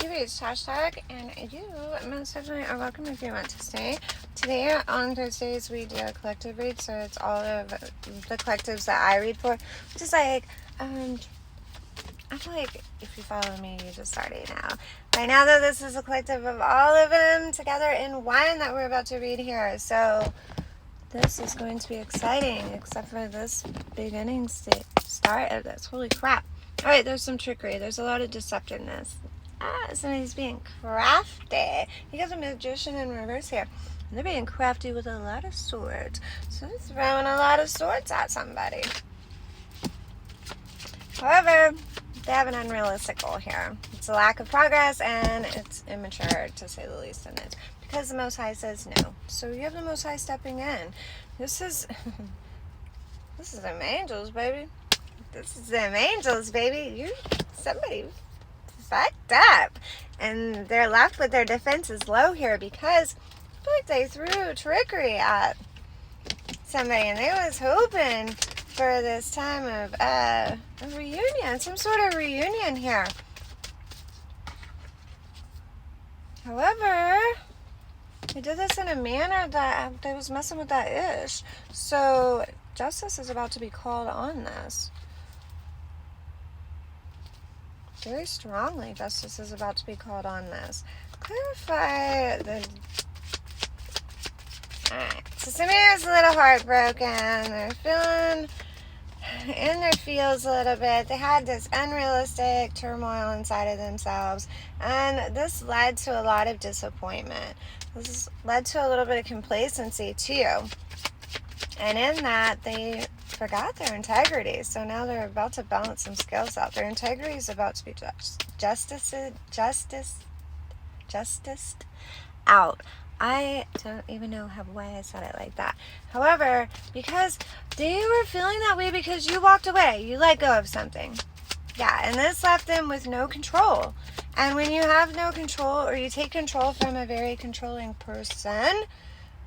you reached hashtag, and you most definitely are welcome if you want to stay. Today on Thursdays we do a collective read, so it's all of the collectives that I read for, which is like, I feel like if you follow me, you just already know. Right now, though, this is a collective of all of them together in one that we're about to read here. So this is going to be exciting, except for this beginning start of this. Holy crap. All right, there's some trickery. There's a lot of deceptiveness. Somebody's being crafty. You got the magician in reverse here. And they're being crafty with a lot of swords. So they're throwing a lot of swords at somebody. However, they have an unrealistic goal here. It's a lack of progress, and it's immature, to say the least, in it. Because the Most High says no. So you have the Most High stepping in. This is them angels, baby. This is them angels, baby. Somebody fucked up. And they're left with their defenses low here because I feel like they threw trickery at somebody, and they was hoping for this time of a reunion, some sort of reunion here. However, they did this in a manner that they was messing with that ish. So justice is about to be called on this. Very strongly, justice is about to be called on this. Clarify the... Alright, so somebody is a little heartbroken. They're feeling in their feels a little bit. They had this unrealistic turmoil inside of themselves, and this led to a lot of disappointment. This led to a little bit of complacency too, and in that they forgot their integrity. So now they're about to balance some scales out. Their integrity is about to be justiced out. I don't even know why I said it like that. However, because they were feeling that way because you walked away. You let go of something. Yeah, and this left them with no control. And when you have no control, or you take control from a very controlling person,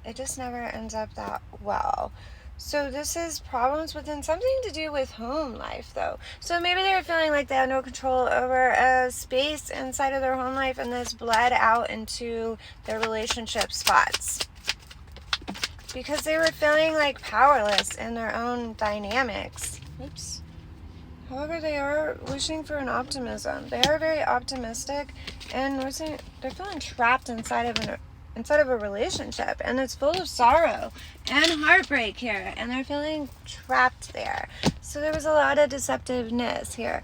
it just never ends up that well. So this is problems within something to do with home life, though. So maybe they were feeling like they had no control over a space inside of their home life, and this bled out into their relationship spots. Because they were feeling like powerless in their own dynamics. Oops. However, they are wishing for an optimism. They are very optimistic, and they're feeling trapped inside of a relationship, and it's full of sorrow and heartbreak here, and they're feeling trapped there. So there was a lot of deceptiveness here.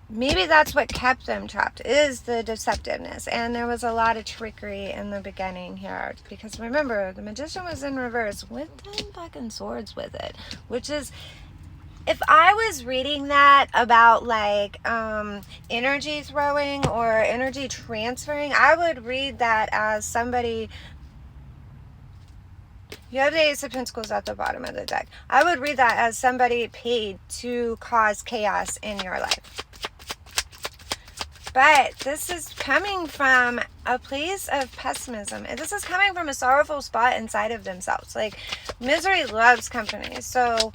Maybe that's what kept them trapped, is the deceptiveness, and there was a lot of trickery in the beginning here, because remember, the magician was in reverse with 10 fucking swords with it, which is, if I was reading that about like energy throwing or energy transferring, I would read that as somebody... You have the Ace of Pentacles at the bottom of the deck. I would read that as somebody paid to cause chaos in your life. But this is coming from a place of pessimism. This is coming from a sorrowful spot inside of themselves. Like, misery loves company. So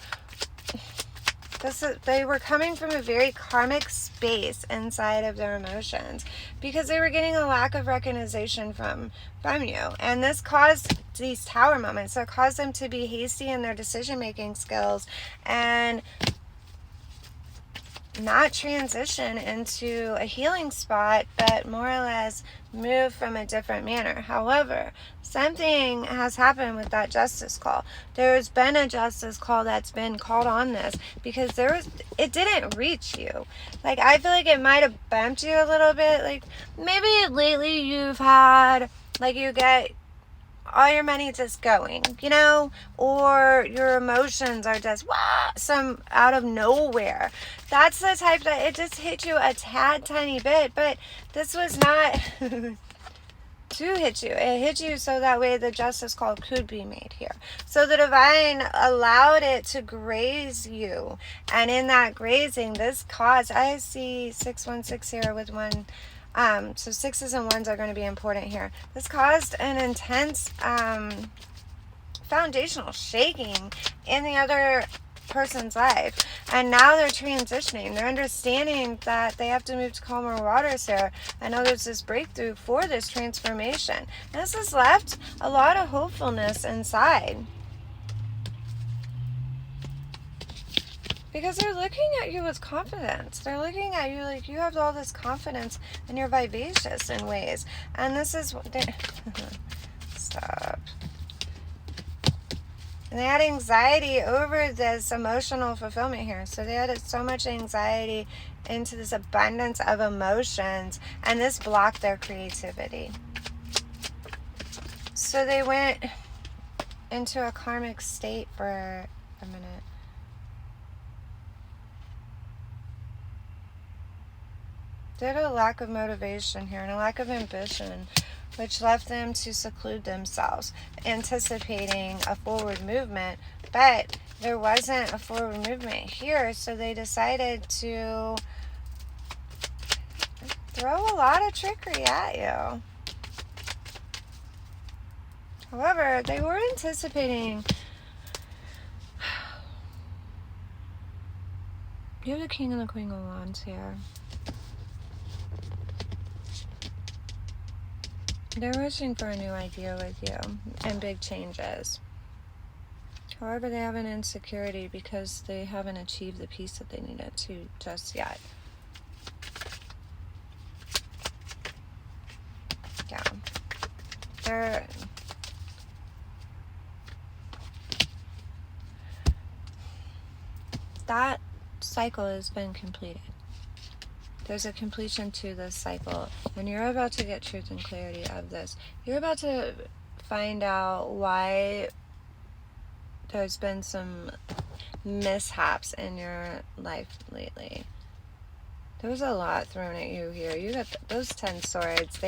they were coming from a very karmic space inside of their emotions because they were getting a lack of recognition from you. And this caused these tower moments. So it caused them to be hasty in their decision-making skills and not transition into a healing spot, but more or less move from a different manner. However, something has happened with that justice call. There's been a justice call that's been called on this because it didn't reach you. Like, I feel like it might have bumped you a little bit. Like, maybe lately you've had, like, you get all your money just going, you know, or your emotions are just some out of nowhere. That's the type that it just hit you a tad tiny bit, but this was not to hit you. It hit you so that way the justice call could be made here. So the divine allowed it to graze you, and in that grazing, this caused, I see 616 here with one. So 6s and 1s are going to be important here. This caused an intense foundational shaking in the other person's life, and now they're transitioning. They're understanding that they have to move to calmer waters here. I know there's this breakthrough for this transformation. And this has left a lot of hopefulness inside. Because they're looking at you with confidence. They're looking at you like you have all this confidence and you're vivacious in ways. And this is what stop. And they had anxiety over this emotional fulfillment here. So they had so much anxiety into this abundance of emotions, and this blocked their creativity. So they went into a karmic state for a minute. They had a lack of motivation here and a lack of ambition, which left them to seclude themselves, anticipating a forward movement, but there wasn't a forward movement here, so they decided to throw a lot of trickery at you. However, they were anticipating. You have the King and the Queen of Wands here. They're wishing for a new idea with you and big changes. However, they have an insecurity because they haven't achieved the peace that they needed to just yet. Yeah. That cycle has been completed. There's a completion to this cycle, and you're about to get truth and clarity of this. You're about to find out why there's been some mishaps in your life lately. There was a lot thrown at you here. You got those 10 swords.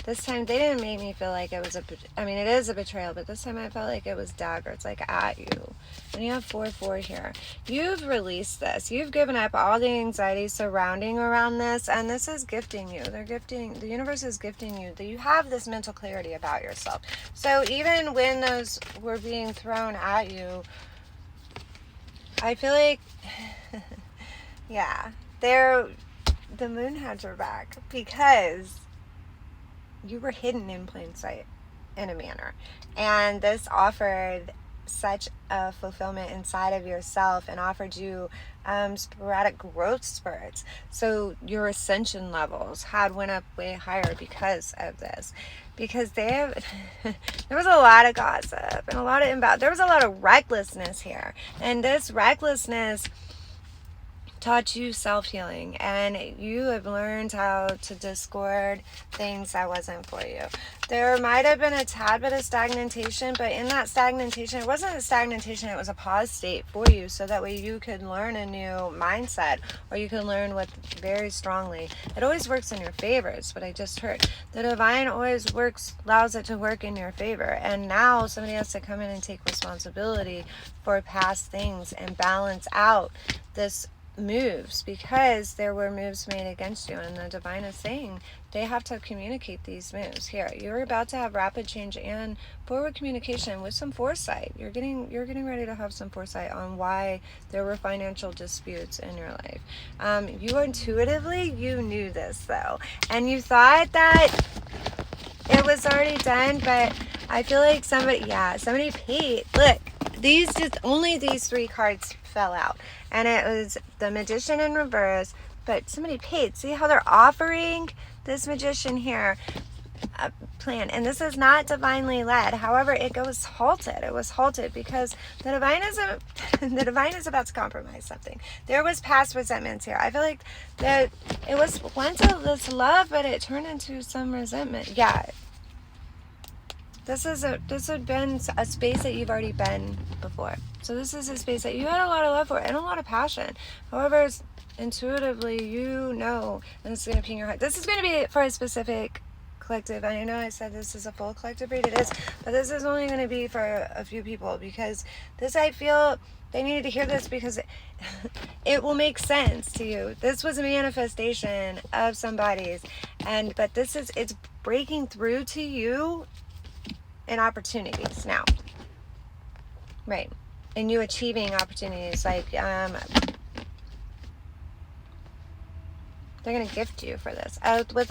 This time, they didn't make me feel like it was it is a betrayal, but this time I felt like it was daggers, like at you. And you have 4-4 here. You've released this. You've given up all the anxiety surrounding around this, and this is gifting you. The universe is gifting you that you have this mental clarity about yourself. So even when those were being thrown at you, I feel like, yeah, the moon had your back because you were hidden in plain sight in a manner. And this offered such a fulfillment inside of yourself and offered you sporadic growth spurts. So your ascension levels had went up way higher because of this. Because there was a lot of gossip and a lot of there was a lot of recklessness here. And this recklessness taught you self-healing, and you have learned how to discord things that wasn't for you. There might have been a tad bit of stagnation, but in that stagnation, it wasn't a stagnation, it was a pause state for you, so that way you could learn a new mindset, or you can learn what very strongly. It always works in your favor. It's what I just heard. The divine always allows it to work in your favor, and now somebody has to come in and take responsibility for past things and balance out this moves, because there were moves made against you, and the divine is saying they have to communicate these moves here. You're about to have rapid change and forward communication with some foresight. You're getting ready to have some foresight on why there were financial disputes in your life. You intuitively, you knew this though, and you thought that it was already done, but I feel like somebody paid. Look, only these 3 cards fell out, and it was the Magician in reverse, but somebody paid. See how they're offering this Magician here a plan, and this is not divinely led. However, it was halted. It was halted because the divine is about to compromise something. There was past resentments here. I feel like that it was once this love, but it turned into some resentment. Yeah. This had been a space that you've already been before. So this is a space that you had a lot of love for and a lot of passion. However, intuitively, you know, and it's going to ping your heart. This is going to be for a specific collective. I know I said this is a full collective read. It is, but this is only going to be for a few people, because this, I feel they needed to hear this, because it will make sense to you. This was a manifestation of somebody's, but it's breaking through to you in opportunities now. Right. and you achieving opportunities. Like, they're going to gift you for this. With